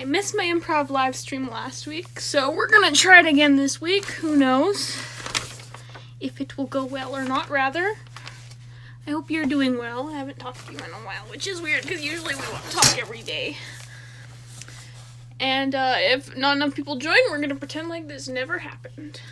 I missed my improv live stream last week, so we're gonna try it again this week. Who knows if it will go well or not, rather. I hope you're doing well. I haven't talked to you in a while, which is weird because usually we want to talk every day. And if not enough people join, we're gonna pretend like this never happened.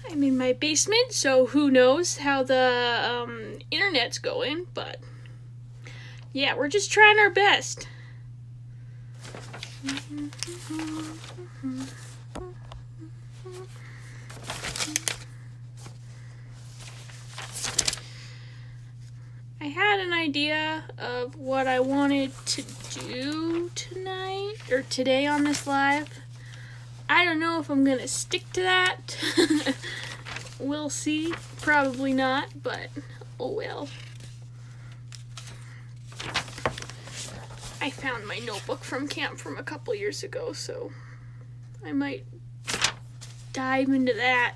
I'm in my basement, so who knows how the internet's going, but yeah, we're just trying our best. I had an idea of what I wanted to do tonight, or today on this live. I don't know if I'm gonna stick to that. We'll see. Probably not, but oh well. I found my notebook from camp from a couple years ago, so I might dive into that.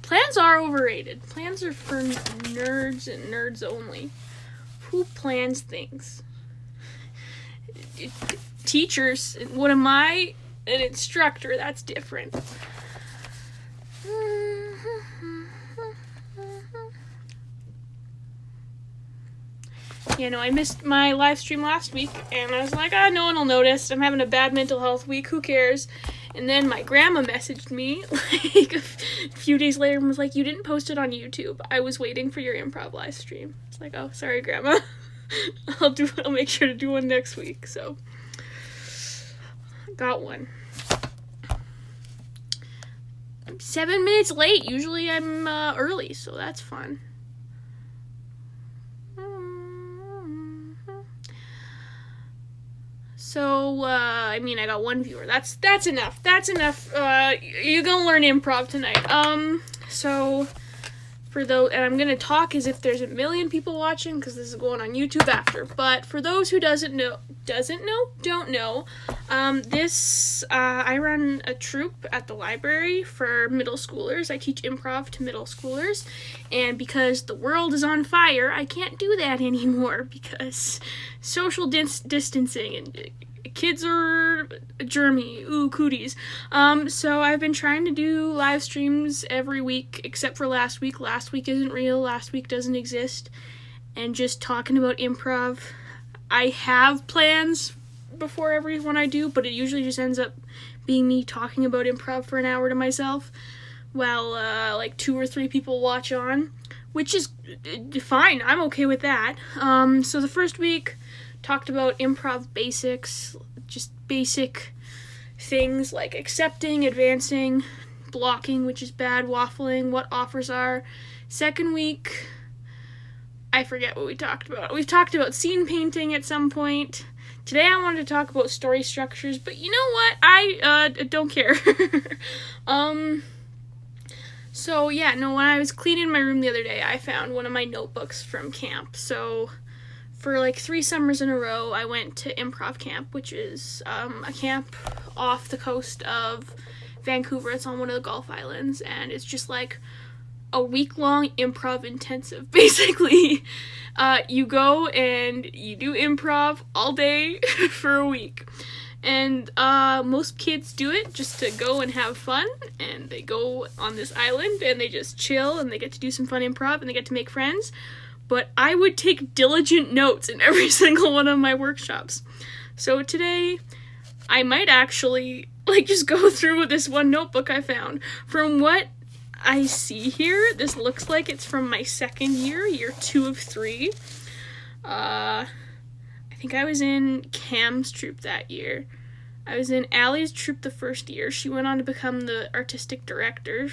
Plans are overrated. Plans are for nerds and nerds only. Who plans things? Teachers. What am I? An instructor. That's different. You know, I missed my live stream last week, and I was like, no one will notice. I'm having a bad mental health week. Who cares? And then my grandma messaged me, like, a few days later and was like, you didn't post it on YouTube. I was waiting for your improv live stream. It's like, oh, sorry, Grandma. I'll make sure to do one next week, so. Got one. I'm 7 minutes late. Usually I'm early, so that's fun. So, I mean, I got one viewer. That's enough. That's enough. You're gonna learn improv tonight. So, and I'm gonna talk as if there's a million people watching, because this is going on YouTube after. But for those who don't know, I run a troupe at the library for middle schoolers. I teach improv to middle schoolers, and because the world is on fire, I can't do that anymore because social distancing and kids are germy. Ooh, cooties. So I've been trying to do live streams every week, except for last week. Last week isn't real. Last week doesn't exist. And just talking about improv. I have plans before every one I do, but it usually just ends up being me talking about improv for an hour to myself while, like 2 or 3 people watch on, which is fine. I'm okay with that. So the first week talked about improv basics, just basic things like accepting, advancing, blocking, which is bad, waffling, what offers are. Second week, I forget what we talked about. We've talked about scene painting at some point. Today I wanted to talk about story structures, but you know what? I don't care. So yeah, no, when I was cleaning my room the other day, I found one of my notebooks from camp. So for like 3 summers in a row, I went to improv camp, which is a camp off the coast of Vancouver. It's on one of the Gulf Islands, and it's just like a week-long improv intensive, basically. You go and you do improv all day for a week. And most kids do it just to go and have fun, and they go on this island and they just chill and they get to do some fun improv and they get to make friends. But I would take diligent notes in every single one of my workshops. So today, I might actually, like, just go through with this one notebook I found. From what I see here, this looks like it's from my second year, year 2 of 3. I think I was in Cam's troupe that year. I was in Allie's troupe the first year. She went on to become the artistic director.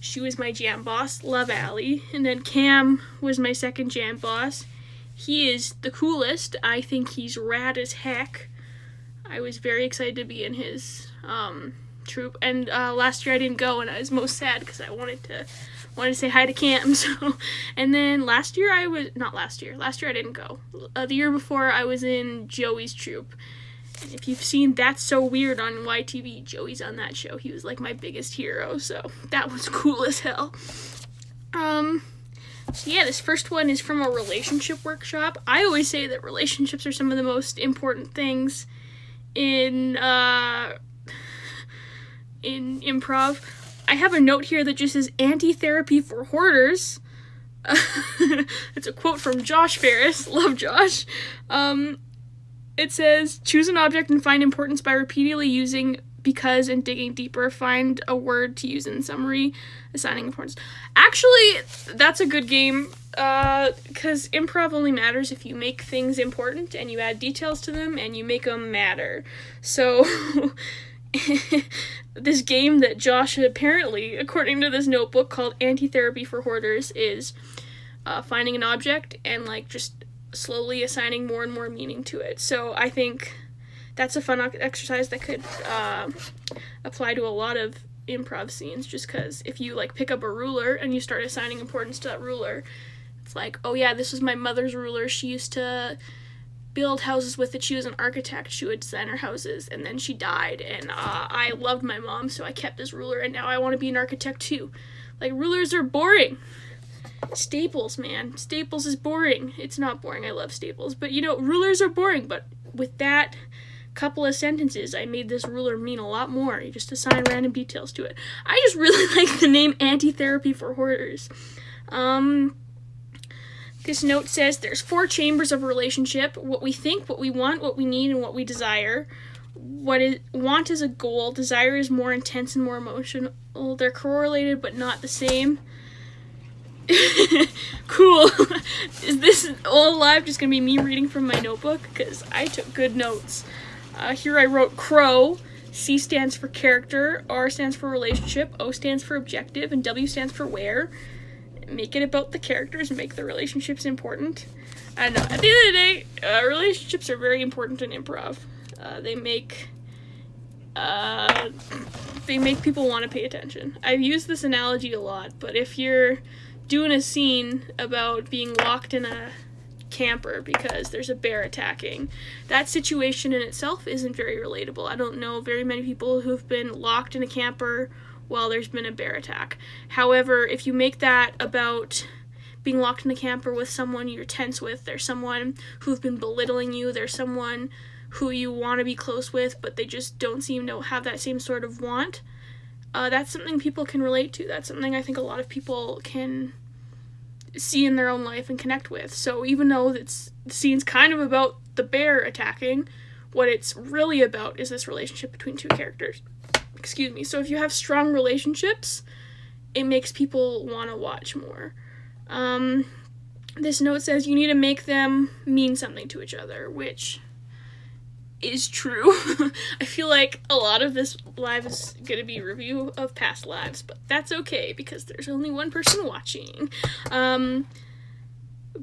She was my jam boss. Love Allie. And then Cam was my second jam boss. He is the coolest. I think he's rad as heck. I was very excited to be in his troupe. And last year I didn't go, and I was most sad because I wanted to say hi to Cam. So, and then last year I didn't go. The year before I was in Joey's troupe. If you've seen That's So Weird on YTV, Joey's on that show. He was like my biggest hero, so that was cool as hell. So yeah, this first one is from a relationship workshop. I always say that relationships are some of the most important things in improv. I have a note here that just says anti-therapy for hoarders. It's a quote from Josh Ferris. Love Josh. It says, choose an object and find importance by repeatedly using because and digging deeper. Find a word to use in summary, assigning importance. Actually, that's a good game, because improv only matters if you make things important and you add details to them and you make them matter. So, this game that Josh apparently, according to this notebook called Anti-Therapy for Hoarders, is finding an object and like just slowly assigning more and more meaning to it. So I think that's a fun exercise that could apply to a lot of improv scenes, just because if you like pick up a ruler and you start assigning importance to that ruler, it's like, oh yeah, this was my mother's ruler. She used to build houses with it. She was an architect. She would design her houses, and then she died, and I loved my mom, so I kept this ruler, and now I want to be an architect too. Like, rulers are boring. Staples, man. Staples is boring. It's not boring. I love Staples. But, you know, rulers are boring. But with that couple of sentences, I made this ruler mean a lot more. You just assign random details to it. I just really like the name Anti-Therapy for Hoarders. This note says there's 4 chambers of a relationship: what we think, what we want, what we need, and what we desire. Want is a goal. Desire is more intense and more emotional. They're correlated but not the same. Cool. Is this all live just gonna be me reading from my notebook? Because I took good notes. Here I wrote crow. C stands for character, R stands for relationship, O stands for objective, and W stands for where. Make it about the characters, make the relationships important. I don't know, at the end of the day, relationships are very important in improv. They make people want to pay attention. I've used this analogy a lot, but if you're doing a scene about being locked in a camper because there's a bear attacking, that situation in itself isn't very relatable. I don't know very many people who've been locked in a camper while there's been a bear attack. However, if you make that about being locked in a camper with someone you're tense with, there's someone who've been belittling you, there's someone who you want to be close with, but they just don't seem to have that same sort of want, that's something people can relate to. That's something I think a lot of people can see in their own life and connect with. So even though the scene's kind of about the bear attacking, what it's really about is this relationship between 2 characters. Excuse me. So if you have strong relationships, it makes people want to watch more. This note says you need to make them mean something to each other, which is true. I feel like a lot of this live is going to be a review of past lives, but that's okay because there's only one person watching.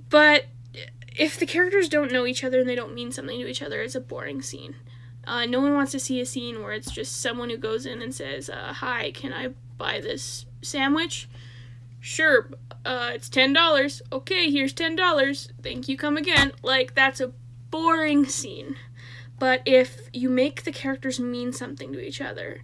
But if the characters don't know each other and they don't mean something to each other, it's a boring scene. No one wants to see a scene where it's just someone who goes in and says, hi, can I buy this sandwich? Sure, it's $10. Okay, here's $10. Thank you, come again. Like, that's a boring scene. But if you make the characters mean something to each other,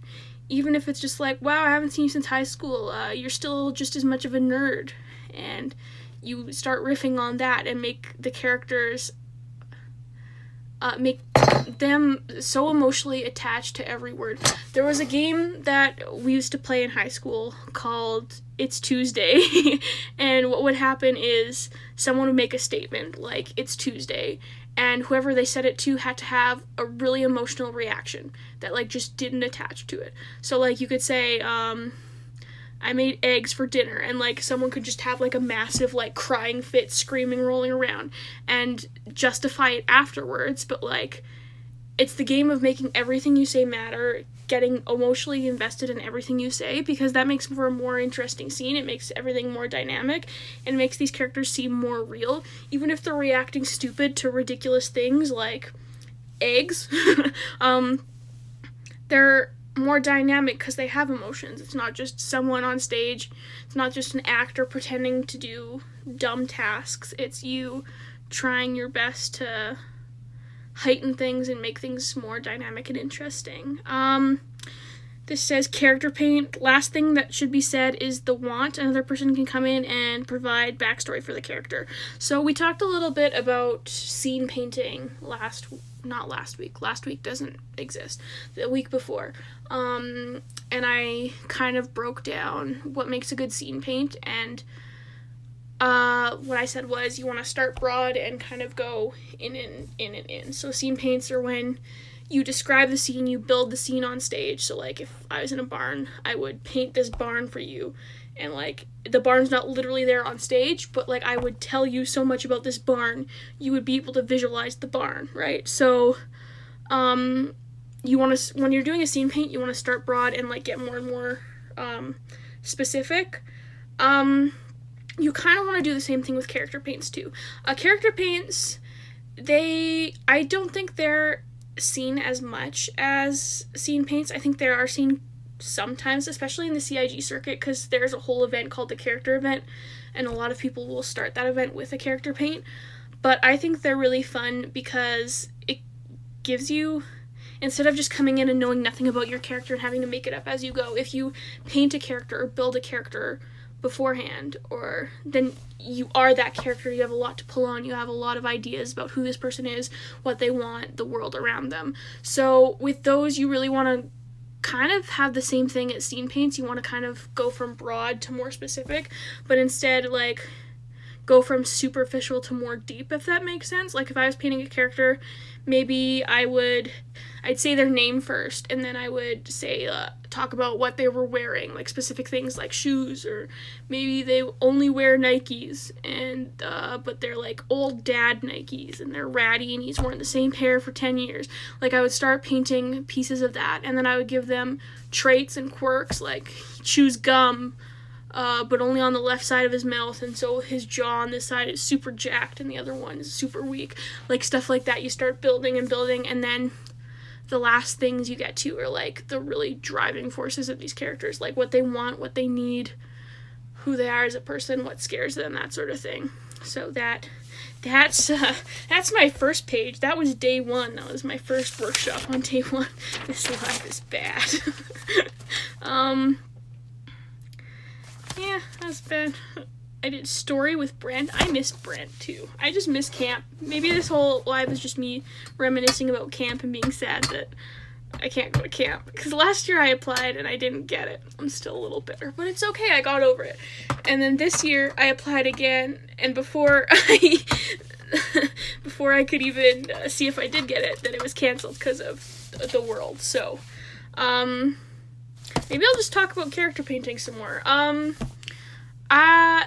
even if it's just like, wow, I haven't seen you since high school, you're still just as much of a nerd, and you start riffing on that and make the characters, make them so emotionally attached to every word. There was a game that we used to play in high school called It's Tuesday, and what would happen is someone would make a statement like, it's Tuesday, and whoever they said it to had to have a really emotional reaction that, like, just didn't attach to it. So, like, you could say, I made eggs for dinner, and, like, someone could just have, like, a massive, like, crying fit, screaming, rolling around, and justify it afterwards, but, like, it's the game of making everything you say matter, getting emotionally invested in everything you say, because that makes for a more interesting scene. It makes everything more dynamic, and makes these characters seem more real, even if they're reacting stupid to ridiculous things like eggs. They're more dynamic because they have emotions. It's not just someone on stage. It's not just an actor pretending to do dumb tasks. It's you trying your best to heighten things and make things more dynamic and interesting. This says character paint. Last thing that should be said is the want. Another person can come in and provide backstory for the character. So we talked a little bit about scene painting not last week. Last week doesn't exist. The week before. And I kind of broke down what makes a good scene paint, and what I said was you want to start broad and kind of go in and in and in. So scene paints are when you describe the scene, you build the scene on stage. So, like, if I was in a barn, I would paint this barn for you. And, like, the barn's not literally there on stage, but, like, I would tell you so much about this barn, you would be able to visualize the barn, right? So, you want to, when you're doing a scene paint, you want to start broad and, like, get more and more specific. You kind of want to do the same thing with character paints, too. Character paints, I don't think they're seen as much as scene paints. I think there are seen sometimes, especially in the CIG circuit, because there's a whole event called the character event, and a lot of people will start that event with a character paint. But I think they're really fun because it gives you, instead of just coming in and knowing nothing about your character and having to make it up as you go, if you paint a character or build a character beforehand, or then you are that character, you have a lot to pull on, you have a lot of ideas about who this person is, what they want, the world around them. So with those, you really want to kind of have the same thing as scene paints. You want to kind of go from broad to more specific, but instead, like, go from superficial to more deep, if that makes sense. Like, if I was painting a character, maybe I'd say their name first, and then I would say, talk about what they were wearing, like specific things like shoes, or maybe they only wear Nikes, and but they're like old dad Nikes, and they're ratty, and he's worn the same pair for 10 years. Like, I would start painting pieces of that, and then I would give them traits and quirks, like he chews gum, but only on the left side of his mouth, and so his jaw on this side is super jacked, and the other one is super weak. Like, stuff like that. You start building and building, and then the last things you get to are, like, the really driving forces of these characters, like what they want, what they need, who they are as a person, what scares them, that sort of thing. So that's my first page. That was day one. That was my first workshop on day one. This live is bad. Yeah, that's bad. I did story with Brent. I miss Brent, too. I just miss camp. Maybe this whole live is just me reminiscing about camp and being sad that I can't go to camp. Because last year I applied and I didn't get it. I'm still a little bitter. But it's okay, I got over it. And then this year I applied again, and before I could even see if I did get it, then it was canceled because of the world. So, maybe I'll just talk about character painting some more.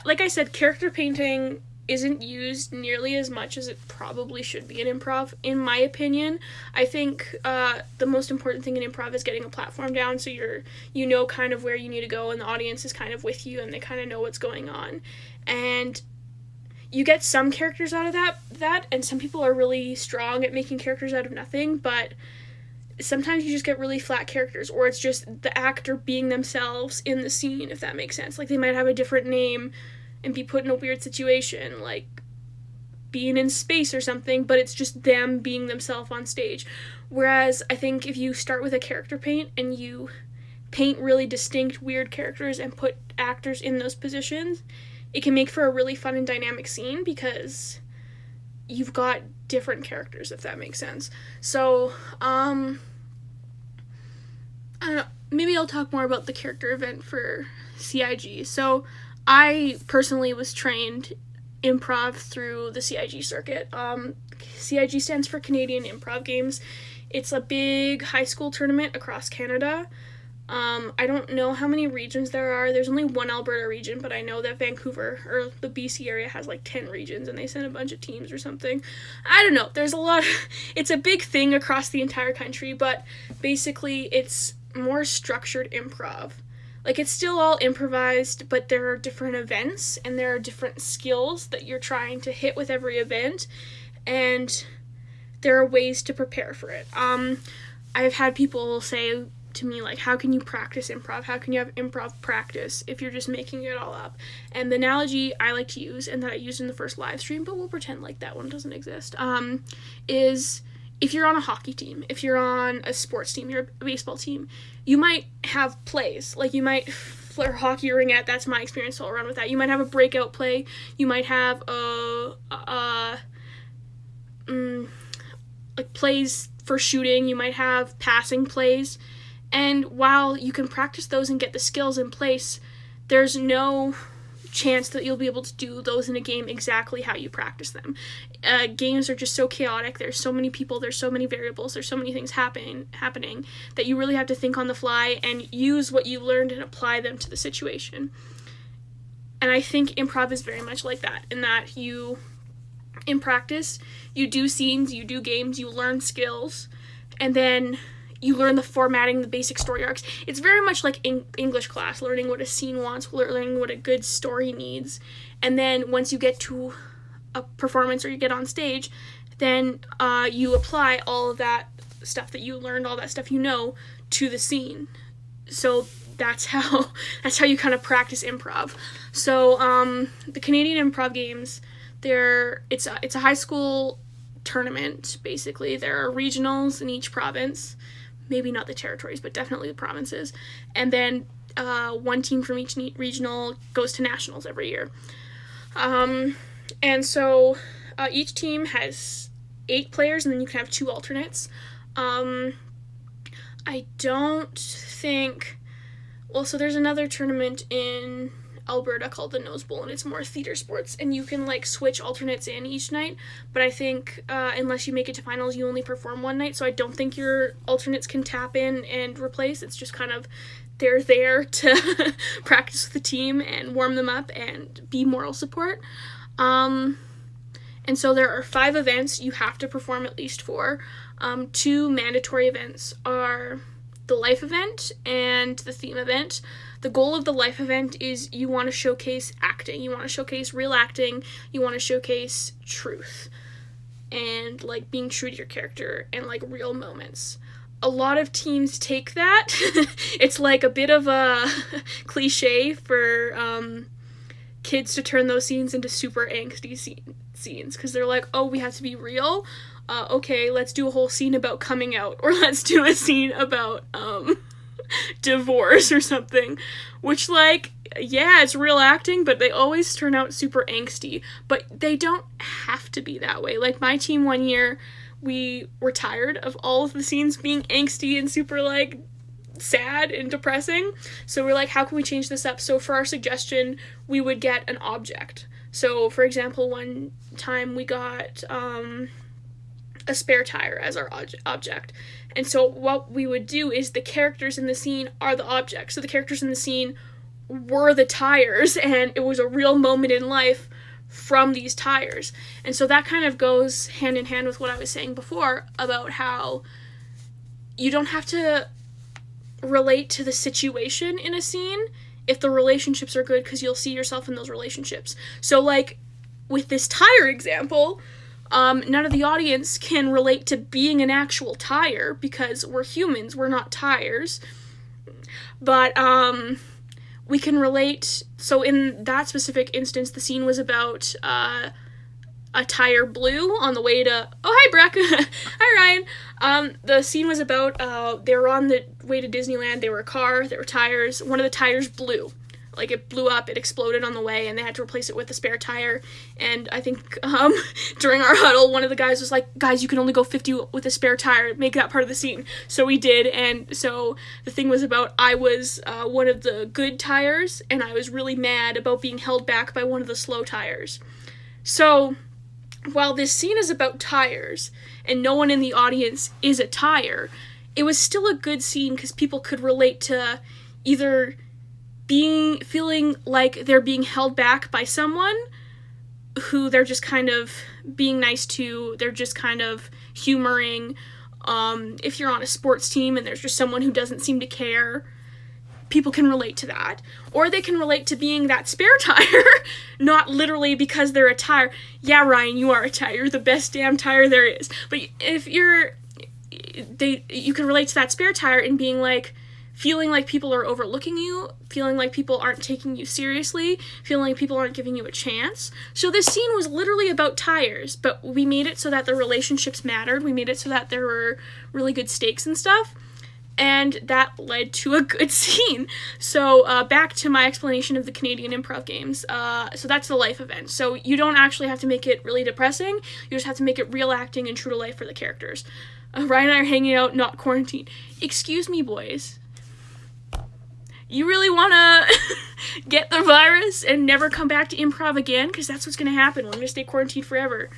Like I said, character painting isn't used nearly as much as it probably should be in improv, in my opinion. I think the most important thing in improv is getting a platform down, so you know kind of where you need to go, and the audience is kind of with you, and they kind of know what's going on. And you get some characters out of that, and some people are really strong at making characters out of nothing, but sometimes you just get really flat characters, or it's just the actor being themselves in the scene, if that makes sense. Like, they might have a different name and be put in a weird situation, like being in space or something, but it's just them being themselves on stage. Whereas I think if you start with a character paint and you paint really distinct, weird characters and put actors in those positions, it can make for a really fun and dynamic scene because you've got different characters, if that makes sense. So, I don't know, maybe I'll talk more about the character event for CIG. So, I personally was trained improv through the CIG circuit. CIG stands for Canadian Improv Games. It's a big high school tournament across Canada. I don't know how many regions there are. There's only one Alberta region, but I know that Vancouver, or the BC area, has like 10 regions, and they send a bunch of teams or something. I don't know. There's a lot. It's a big thing across the entire country, but basically it's more structured improv. Like, it's still all improvised, but there are different events, and there are different skills that you're trying to hit with every event, and there are ways to prepare for it. I've had people say to me, like, how can you practice improv? How can you have improv practice if you're just making it all up? And the analogy I like to use, and that I used in the first live stream, but we'll pretend like that one doesn't exist, is if you're on a hockey team, if you're on a sports team, you're a baseball team, you might have plays. Like, you might, for hockey or ringette, that's my experience, so I'll run with that. You might have a breakout play. You might have like plays for shooting. You might have passing plays. And while you can practice those and get the skills in place, there's no chance that you'll be able to do those in a game exactly how you practice them. Games are just so chaotic. There's so many people, there's so many variables, there's so many things happening that you really have to think on the fly and use what you learned and apply them to the situation. And I think improv is very much like that, in that you, in practice, you do scenes, you do games, you learn skills, and then you learn the formatting, the basic story arcs. It's very much like English class, learning what a scene wants, learning what a good story needs. And then once you get to a performance or you get on stage, then you apply all of that stuff that you learned, all that stuff you know, to the scene. So that's how you kind of practice improv. So the Canadian Improv Games, it's a high school tournament, basically. There are regionals in each province. Maybe not the territories, but definitely the provinces. And then one team from each regional goes to nationals every year. And so each team has 8 players, and then you can have 2 alternates. I don't think... Well, so there's another tournament in Alberta called the Nose Bowl, and it's more theater sports, and you can like switch alternates in each night, but I think unless you make it to finals, you only perform one night, so I don't think your alternates can tap in and replace. It's just kind of, they're there to practice with the team and warm them up and be moral support. And so there are 5 events you have to perform at least 4. 2 mandatory events are the life event and the theme event. The goal of the life event is you want to showcase acting. You want to showcase real acting. You want to showcase truth and like being true to your character and like real moments. A lot of teams take that. It's like a bit of a cliche for kids to turn those scenes into super angsty scenes because they're like, oh, we have to be real. Okay, let's do a whole scene about coming out, or let's do a scene about divorce or something, which, like, yeah, it's real acting, but they always turn out super angsty, but they don't have to be that way. Like, my team one year, we were tired of all of the scenes being angsty and super, like, sad and depressing, so we're like, how can we change this up? So for our suggestion, we would get an object. So, for example, one time we got a spare tire as our object. And so what we would do is the characters in the scene are the objects. So the characters in the scene were the tires, and it was a real moment in life from these tires. And so that kind of goes hand in hand with what I was saying before about how you don't have to relate to the situation in a scene if the relationships are good, because you'll see yourself in those relationships. So, like, with this tire example, none of the audience can relate to being an actual tire because we're humans, we're not tires. But we can relate. So in that specific instance, the scene was about a tire blew on the way to... Oh, hi, Breck. Hi, Ryan. The scene was about they were on the way to Disneyland. They were a car. There were tires. One of the tires blew. Like, it blew up, it exploded on the way, and they had to replace it with a spare tire. And I think during our huddle, one of the guys was like, guys, you can only go 50 with a spare tire, make that part of the scene. So we did, and so the thing was about, I was one of the good tires, and I was really mad about being held back by one of the slow tires. So while this scene is about tires, and no one in the audience is a tire, it was still a good scene because people could relate to either feeling like they're being held back by someone who they're just kind of being nice to, they're just kind of humoring. If you're on a sports team and there's just someone who doesn't seem to care, people can relate to that. Or they can relate to being that spare tire, not literally because they're a tire. Yeah, Ryan, you are a tire. You're the best damn tire there is. But if you can relate to that spare tire and being like, feeling like people are overlooking you, feeling like people aren't taking you seriously, feeling like people aren't giving you a chance. So this scene was literally about tires, but we made it so that the relationships mattered. We made it so that there were really good stakes and stuff. And that led to a good scene. So back to my explanation of the Canadian improv games. So that's the life event. So you don't actually have to make it really depressing. You just have to make it real acting and true to life for the characters. Ryan and I are hanging out, not quarantined. Excuse me, boys. You really want to get the virus and never come back to improv again? Because that's what's going to happen. We're going to stay quarantined forever.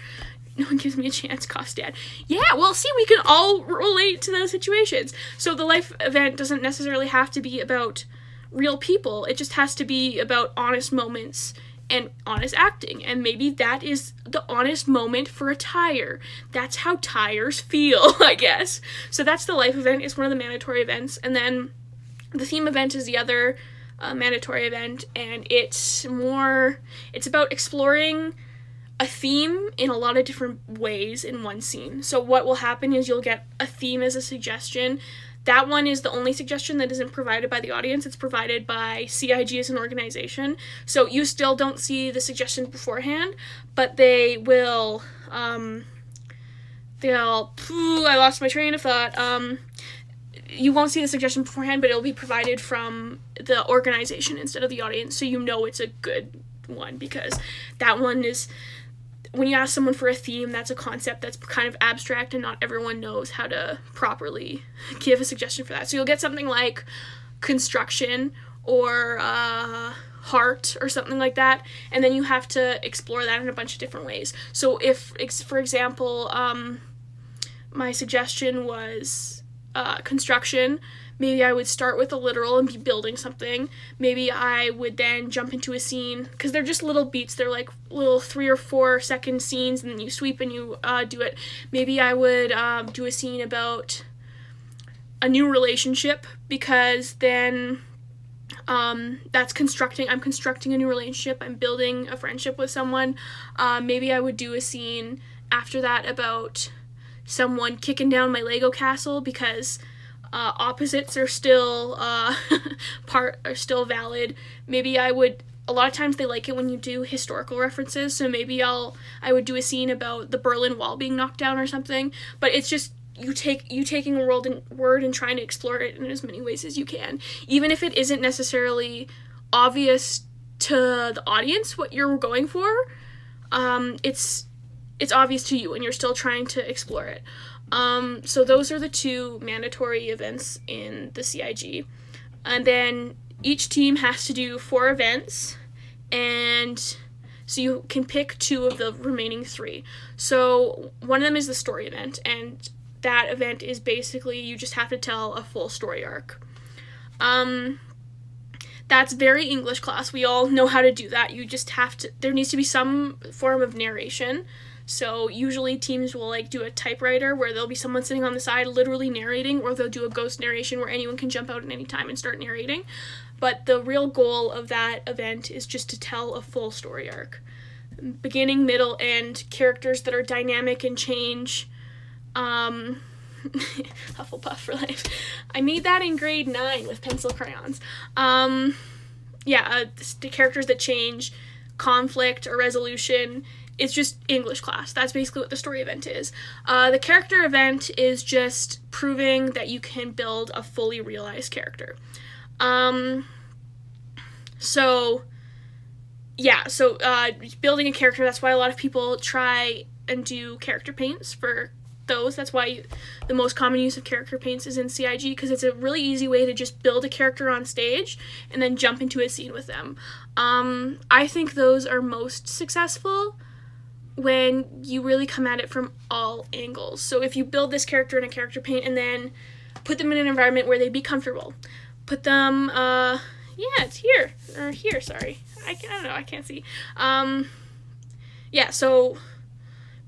No one gives me a chance, cost dad. Yeah, well, see, we can all relate to those situations. So the life event doesn't necessarily have to be about real people. It just has to be about honest moments and honest acting. And maybe that is the honest moment for a tire. That's how tires feel, I guess. So that's the life event. It's one of the mandatory events. And then the theme event is the other mandatory event. And it's about exploring a theme in a lot of different ways in one scene. So what will happen is you'll get a theme as a suggestion. That one is the only suggestion that isn't provided by the audience. It's provided by CIG as an organization. So you still don't see the suggestion beforehand, but they will, I lost my train of thought. You won't see the suggestion beforehand, but it'll be provided from the organization instead of the audience, so you know it's a good one, because that one is, when you ask someone for a theme, that's a concept that's kind of abstract and not everyone knows how to properly give a suggestion for that. So you'll get something like construction or heart or something like that, and then you have to explore that in a bunch of different ways. So if, for example, my suggestion was construction, maybe I would start with a literal and be building something. Maybe I would then jump into a scene, because they're just little beats. They're like little 3 or 4 second scenes, and then you sweep and you do it. Maybe I would do a scene about a new relationship, because then that's constructing. I'm constructing a new relationship. I'm building a friendship with someone. Maybe I would do a scene after that about someone kicking down my Lego castle, because opposites are still still valid. Maybe I would, a lot of times they like it when you do historical references, so maybe I would do a scene about the Berlin Wall being knocked down or something. But it's just you taking a word and trying to explore it in as many ways as you can, even if it isn't necessarily obvious to the audience what you're going for. It's obvious to you, and you're still trying to explore it. So those are the 2 mandatory events in the CIG. And then each team has to do 4 events, and so you can pick 2 of the remaining 3. So one of them is the story event, and that event is basically you just have to tell a full story arc. That's very English class. We all know how to do that. You just have to, there needs to be some form of narration. So usually teams will do a typewriter where there'll be someone sitting on the side literally narrating, or they'll do a ghost narration where anyone can jump out at any time and start narrating. But the real goal of that event is just to tell a full story arc. Beginning, middle, end, characters that are dynamic and change. Hufflepuff for life. I made that in grade 9 with pencil crayons. The characters that change, conflict or resolution. It's just English class. That's basically what the story event is. The character event is just proving that you can build a fully realized character. Building a character, that's why a lot of people try and do character paints for those. That's why the most common use of character paints is in CIG, because it's a really easy way to just build a character on stage and then jump into a scene with them. I think those are most successful when you really come at it from all angles. So if you build this character in a character paint and then put them in an environment where they'd be comfortable. Put them, it's here. Or here, sorry. I don't know, I can't see. So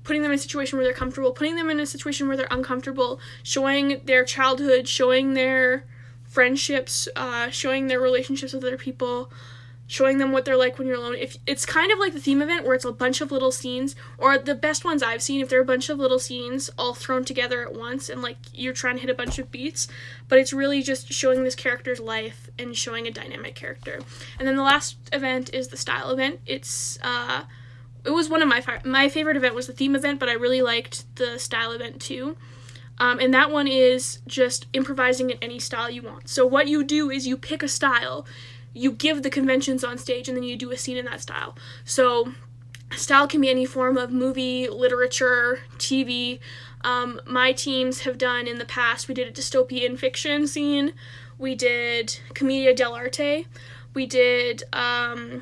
putting them in a situation where they're comfortable, putting them in a situation where they're uncomfortable, showing their childhood, showing their friendships, showing their relationships with other people, showing them what they're like when you're alone. If it's kind of like the theme event where it's a bunch of little scenes, or the best ones I've seen, if they're a bunch of little scenes all thrown together at once and like you're trying to hit a bunch of beats, but it's really just showing this character's life and showing a dynamic character. And then the last event is the style event. It was one of my favorite event was the theme event, but I really liked the style event too. And that one is just improvising in any style you want. So what you do is you pick a style, you give the conventions on stage, and then you do a scene in that style. So style can be any form of movie, literature, TV. My teams have done in the past, we did a dystopian fiction scene. We did Commedia dell'Arte. We did a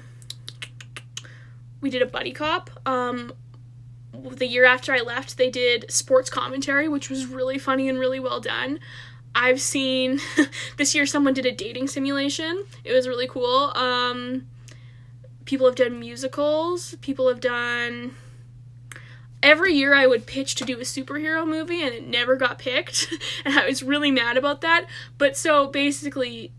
buddy cop. The year after I left, they did sports commentary, which was really funny and really well done. I've seen, this year someone did a dating simulation. It was really cool. People have done musicals. People have done, every year I would pitch to do a superhero movie and it never got picked. And I was really mad about that. But so basically,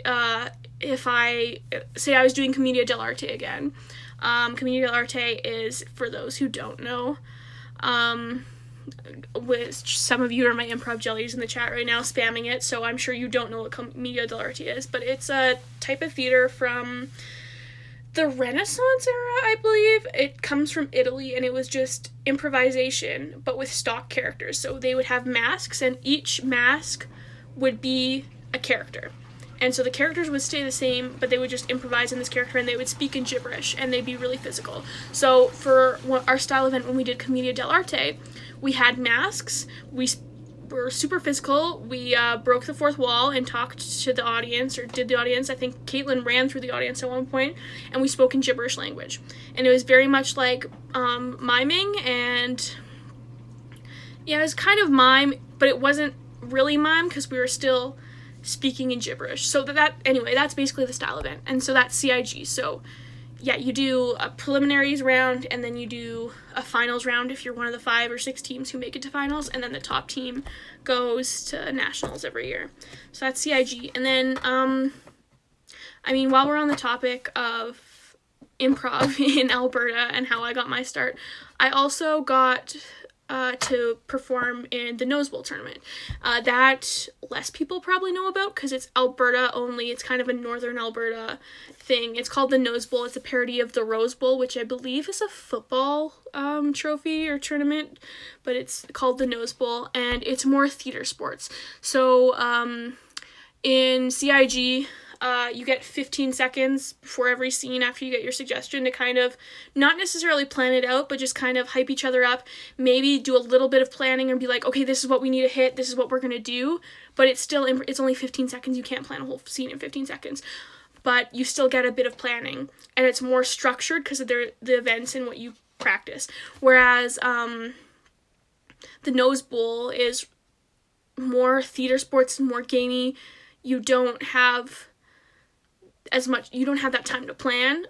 if I, say I was doing Commedia dell'Arte again. Commedia dell'Arte is, for those who don't know, which some of you are my improv jellies in the chat right now spamming it, so I'm sure you don't know what Commedia dell'Arte is, but it's a type of theater from the Renaissance era, I believe. It comes from Italy, and it was just improvisation, but with stock characters. So they would have masks, and each mask would be a character. And so the characters would stay the same, but they would just improvise in this character, and they would speak in gibberish, and they'd be really physical. So for our style event, when we did Commedia dell'Arte, we had masks, we were super physical, we broke the fourth wall and talked to the audience, or did the audience. I think Caitlin ran through the audience at one point, and we spoke in gibberish language. And it was very much like miming, and yeah, it was kind of mime, but it wasn't really mime because we were still speaking in gibberish. So anyway, that's basically the style event. And so that's CIG. So yeah, you do a preliminaries round, and then you do a finals round if you're one of the 5 or 6 teams who make it to finals, and then the top team goes to nationals every year. So that's CIG. And then, I mean, while we're on the topic of improv in Alberta and how I got my start, I also got to perform in the Nose Bowl tournament. That less people probably know about because it's Alberta only. It's kind of a northern Alberta thing. It's called the Nose Bowl. It's a parody of the Rose Bowl, which I believe is a football trophy or tournament, but it's called the Nose Bowl, and it's more theater sports. So in CIG, you get 15 seconds before every scene after you get your suggestion to kind of not necessarily plan it out, but just kind of hype each other up, maybe do a little bit of planning and be like, okay, this is what we need to hit, this is what we're going to do, but it's only 15 seconds. You can't plan a whole scene in 15 seconds, but you still get a bit of planning, and it's more structured because of the events and what you practice. Whereas the Nose Bowl is more theater sports, more gamey. You don't have that time to plan,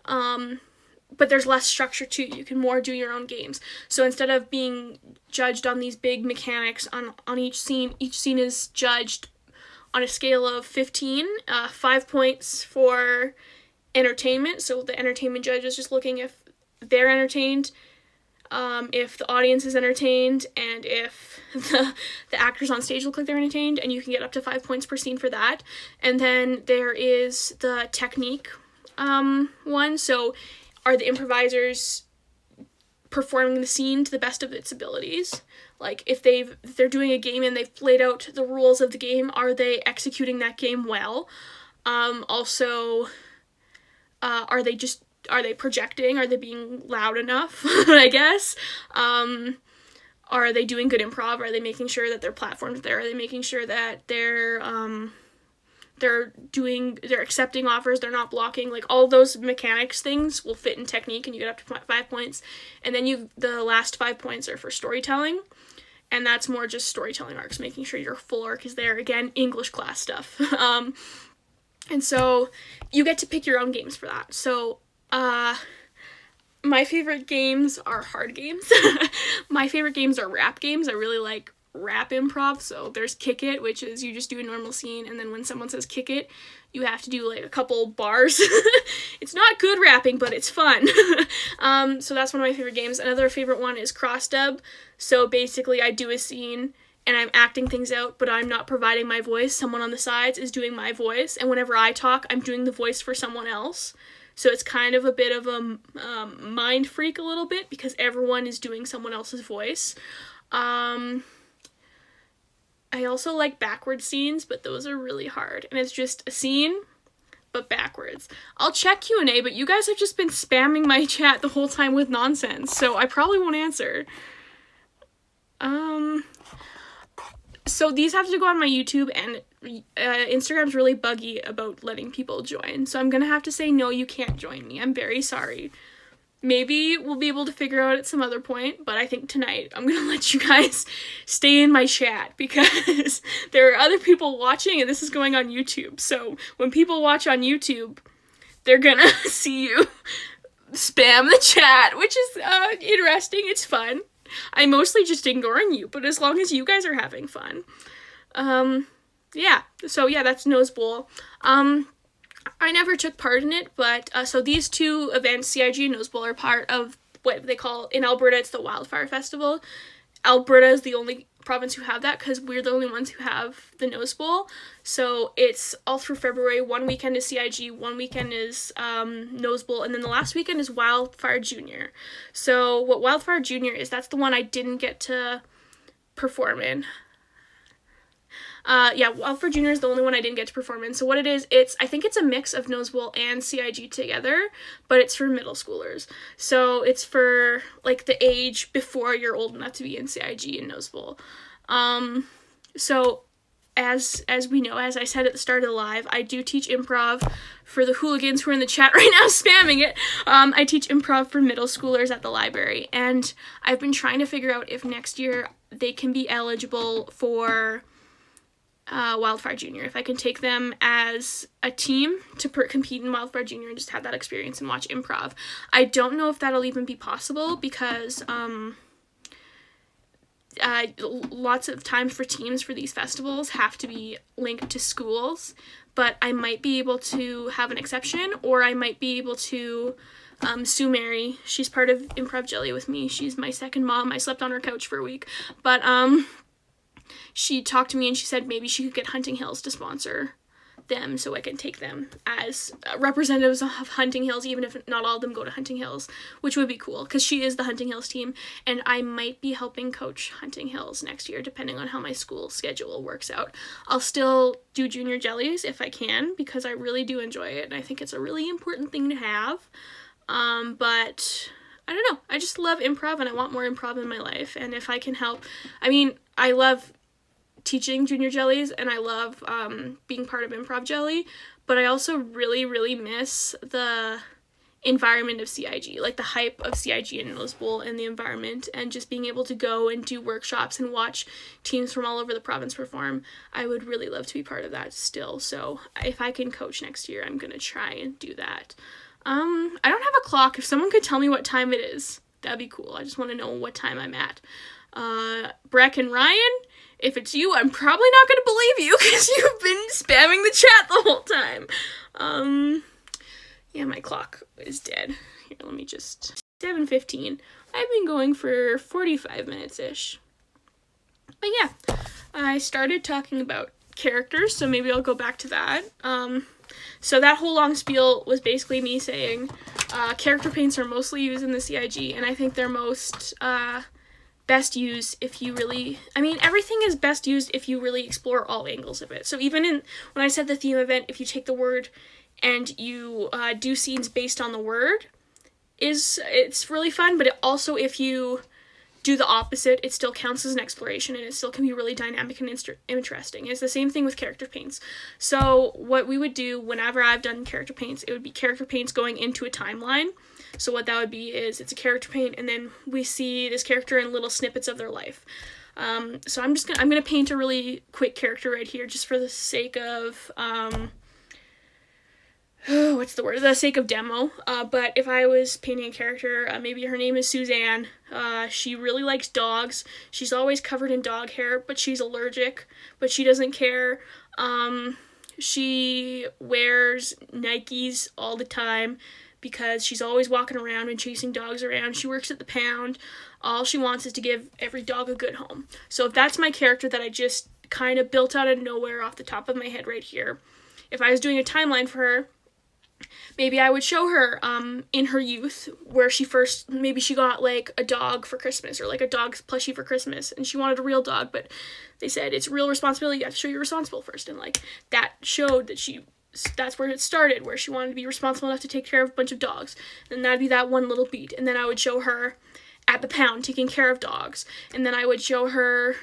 but there's less structure too. You can more do your own games. So instead of being judged on these big mechanics on each scene is judged on a scale of 15, 5 points for entertainment. So the entertainment judge is just looking if they're entertained, if the audience is entertained, and if the actors on stage look like they're entertained, and you can get up to 5 points per scene for that. And then there is the technique one. So are the improvisers performing the scene to the best of its abilities? Like if they're doing a game and they've laid out the rules of the game, are they executing that game well? Also, are they projecting? Are they being loud enough? I guess. Are they doing good improv? Are they making sure that their platform's there? Are they making sure that they're accepting offers, they're not blocking? Like all those mechanics things will fit in technique, and you get up to 5 points. And then the last 5 points are for storytelling, and that's more just storytelling arcs, making sure your full arc is there. Again, English class stuff. And so you get to pick your own games for that. So my favorite games are hard games. My favorite games are rap games. I really like rap improv. So there's kick it, which is you just do a normal scene, and then when someone says kick it, you have to do like a couple bars. It's not good rapping, but it's fun. So that's one of my favorite games. Another favorite one is cross dub. So basically I do a scene and I'm acting things out, but I'm not providing my voice. Someone on the sides is doing my voice, and whenever I talk, I'm doing the voice for someone else. So it's kind of a bit of a mind freak a little bit, because everyone is doing someone else's voice. I also like backwards scenes, but those are really hard. And it's just a scene, but backwards. I'll check Q&A, but you guys have just been spamming my chat the whole time with nonsense, so I probably won't answer. So these have to go on my YouTube, and Instagram's really buggy about letting people join. So I'm gonna have to say, no, you can't join me. I'm very sorry. Maybe we'll be able to figure out at some other point, but I think tonight I'm gonna let you guys stay in my chat, because there are other people watching and this is going on YouTube. So when people watch on YouTube, they're gonna see you spam the chat, which is interesting. It's fun. I'm mostly just ignoring you, but as long as you guys are having fun. Yeah, so yeah, that's Nose Bowl. I never took part in it, but so these two events, CIG and Nose Bowl, are part of what they call, in Alberta, it's the Wildfire Festival. Alberta is the only province who have that, because we're the only ones who have the Nose Bowl. So it's all through February. One weekend is CIG, one weekend is Nose Bowl, and then the last weekend is Wildfire Junior. So what Wildfire Junior is, that's the one I didn't get to perform in. Yeah, Wildfire Junior is the only one I didn't get to perform in. So what it is, I think it's a mix of Nose Bowl and CIG together, but it's for middle schoolers. So it's for, like, the age before you're old enough to be in CIG and Nose Bowl. So as we know, as I said at the start of the live, I do teach improv. For the hooligans who are in the chat right now spamming it, I teach improv for middle schoolers at the library, and I've been trying to figure out if next year they can be eligible for Wildfire Junior, if I can take them as a team to compete in Wildfire Junior and just have that experience and watch improv. I don't know if that'll even be possible, because lots of times for teams for these festivals have to be linked to schools, but I might be able to have an exception, or I might be able to Sue Mary, she's part of Improv Jelly with me. She's my second mom. I slept on her couch for a week, but she talked to me and she said maybe she could get Hunting Hills to sponsor them, so I can take them as representatives of Hunting Hills, even if not all of them go to Hunting Hills, which would be cool, because she is the Hunting Hills team, and I might be helping coach Hunting Hills next year, depending on how my school schedule works out. I'll still do Junior Jellies if I can, because I really do enjoy it, and I think it's a really important thing to have. But I don't know, I just love improv, and I want more improv in my life, and if I can help, I mean, I love teaching Junior Jellies, and I love being part of Improv Jelly, but I also really, really miss the environment of CIG, like the hype of CIG and Nose Bowl and the environment, and just being able to go and do workshops and watch teams from all over the province perform. I would really love to be part of that still, so if I can coach next year, I'm gonna try and do that. I don't have a clock. If someone could tell me what time it is, that'd be cool. I just want to know what time I'm at. Breck and Ryan, if it's you, I'm probably not going to believe you, because you've been spamming the chat the whole time. Yeah, my clock is dead. Here, let me just... 7:15. I've been going for 45 minutes-ish. But yeah, I started talking about characters, so maybe I'll go back to that. So that whole long spiel was basically me saying character paints are mostly used in the CIG, and I think they're most... best used if you really, I mean, everything is best used if you really explore all angles of it. So even when I said the theme event, if you take the word and you do scenes based on the word, it's really fun, but also if you do the opposite, it still counts as an exploration, and it still can be really dynamic and interesting. It's the same thing with character paints. So what we would do whenever I've done character paints, it would be character paints going into a timeline. So what that would be is it's a character paint, and then we see this character in little snippets of their life. So I'm gonna paint a really quick character right here, just for the sake of what's the word? The sake of demo. But if I was painting a character, maybe her name is Suzanne. She really likes dogs. She's always covered in dog hair, but she's allergic, but she doesn't care. She wears Nikes all the time because she's always walking around and chasing dogs around. She works at the pound. All she wants is to give every dog a good home. So if that's my character that I just kind of built out of nowhere off the top of my head right here, if I was doing a timeline for her, maybe I would show her in her youth where maybe she got like a dog for Christmas or like a dog plushie for Christmas and she wanted a real dog, but they said it's real responsibility, you have to show you're responsible first, and like that showed that that's where it started, where she wanted to be responsible enough to take care of a bunch of dogs, and that'd be that one little beat. And then I would show her at the pound taking care of dogs, and then I would show her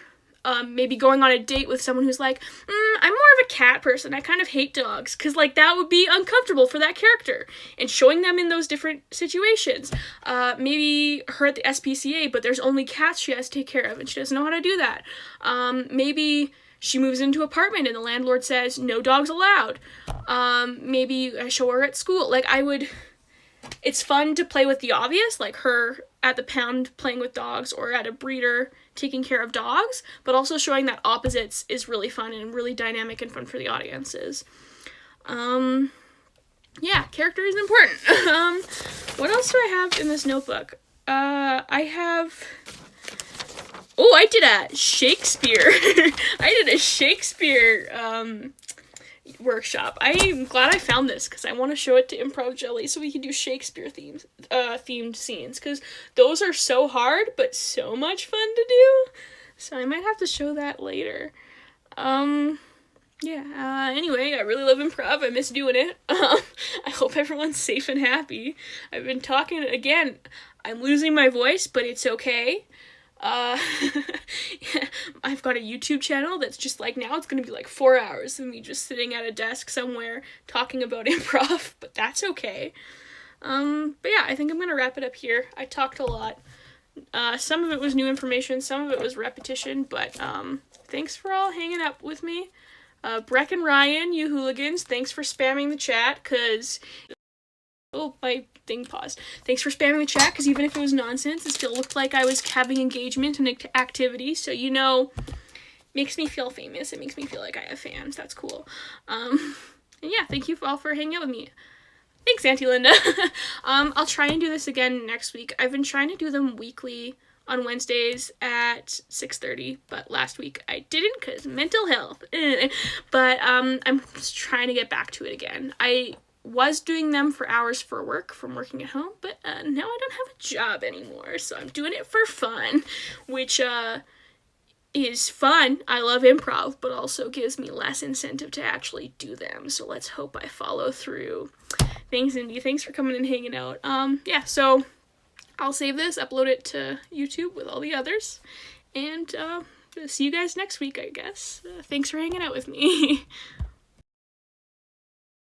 maybe going on a date with someone who's like, I'm more of a cat person, I kind of hate dogs, because like that would be uncomfortable for that character, and showing them in those different situations. Maybe her at the SPCA, but there's only cats she has to take care of, and she doesn't know how to do that. Maybe she moves into an apartment and the landlord says, no dogs allowed. Maybe I show her at school. Like it's fun to play with the obvious, like her at the pound playing with dogs or at a breeder taking care of dogs, but also showing that opposites is really fun and really dynamic and fun for the audiences. Yeah, character is important. What else do I have in this notebook? I did a Shakespeare. I did a Shakespeare workshop. I'm glad I found this because I want to show it to Improv Jellies so we can do Shakespeare themed scenes, because those are so hard but so much fun to do. So I might have to show that later. Anyway, I really love improv. I miss doing it. I hope everyone's safe and happy. I've been talking again. I'm losing my voice, but it's okay. I've got a YouTube channel that's just like, now it's gonna be like 4 hours of me just sitting at a desk somewhere talking about improv, but that's okay. But yeah, I think I'm gonna wrap it up here. I talked a lot. Some of it was new information, some of it was repetition, but thanks for all hanging out with me. Breck and Ryan, you hooligans, thanks for spamming the chat, cause my thing paused. Thanks for spamming the chat, because even if it was nonsense, it still looked like I was having engagement and activity, so makes me feel famous. It makes me feel like I have fans. That's cool. And yeah, thank you all for hanging out with me. Thanks, Auntie Linda. I'll try and do this again next week. I've been trying to do them weekly on Wednesdays at 6:30, but last week I didn't because mental health. But I'm trying to get back to it again. I was doing them for hours for work from working at home, but now I don't have a job anymore, so I'm doing it for fun, which is fun. I love improv, but also gives me less incentive to actually do them, so let's hope I follow through. Thanks, Indy. Thanks for coming and hanging out. So I'll save this, upload it to YouTube with all the others, and see you guys next week, I guess. Thanks for hanging out with me.